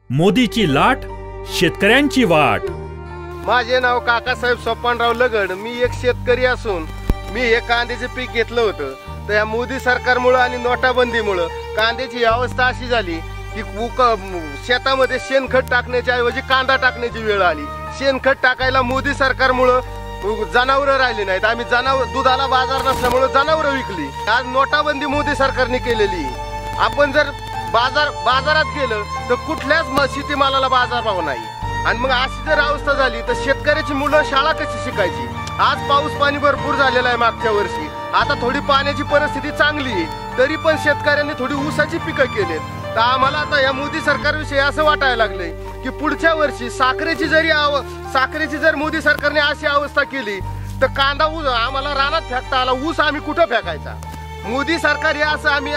मोदीची लाट, शेतकऱ्यांची वाट. माझे नाव काकासाहेब सोपानराव लगड. मी एक शेतकरी असून मी हे कांद्याचे पीक घेतलं होतं. तर या मोदी सरकारमुळे आणि नोटाबंदीमुळे कांद्याची अवस्था अशी झाली की शेतामध्ये शेणखत टाकण्याच्या ऐवजी कांदा टाकण्याची वेळ आली. शेणखत टाकायला मोदी सरकारमुळे जनावरं राहिली नाहीत. आम्ही दुधाला बाजार नसल्यामुळे जनावरं विकली. आज नोटाबंदी मोदी सरकारने केलेली. आपण जर बाजारात गेलं तर कुठल्याच शेतीमालाला बाजारभाव नाही. आणि मग अशी जर अवस्था झाली तर शेतकऱ्याची मुलं शाळा कशी शिकायची? आज पाऊस पाणी भरपूर झालेला आहे मागच्या वर्षी. आता थोडी पाण्याची परिस्थिती चांगली आहे, तरी पण शेतकऱ्यांनी थोडी ऊसाची पिकं केलीत. तर आम्हाला आता या मोदी सरकारविषयी असं वाटायला लागलंय की पुढच्या वर्षी साखरेची जर मोदी सरकारने अशी अवस्था केली तर कांदा ऊस आम्हाला रानात फेकता आला, ऊस आम्ही कुठं फेकायचा? मोदी सरकार हे असं आम्ही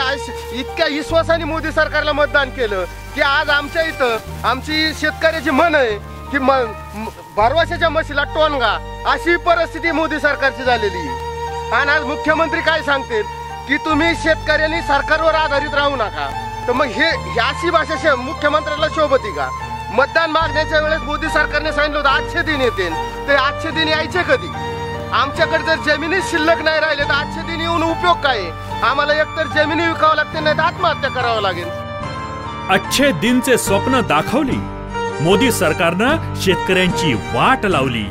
इतक्या विश्वासाने मोदी सरकारला मतदान केलं की आज आमच्या इथं आमची शेतकऱ्याची मन आहे की भरवशाच्या म्हशीला टोनगा, अशी परिस्थिती मोदी सरकारची झालेली आहे. आणि आज मुख्यमंत्री काय सांगतील की तुम्ही शेतकऱ्यांनी सरकारवर आधारित राहू नका. तर मग हे अशी भाषा मुख्यमंत्र्याला शोभती का? मतदान मागण्याच्या वेळेस मोदी सरकारने सांगितलं होतं 800 दिन येतील. ते 800 दिन यायचे कधी? आमच्याकडे जर जमिनी शिल्लक नाही राहिले तर 800 दिन येऊन उपयोग काय? आम्हाला एकतर जमिनी विकावं लागते, नाही तर आत्महत्या करावं लागेल. 800 दिनचे स्वप्न दाखवली. मोदी सरकारनं शेतकऱ्यांची वाट लावली.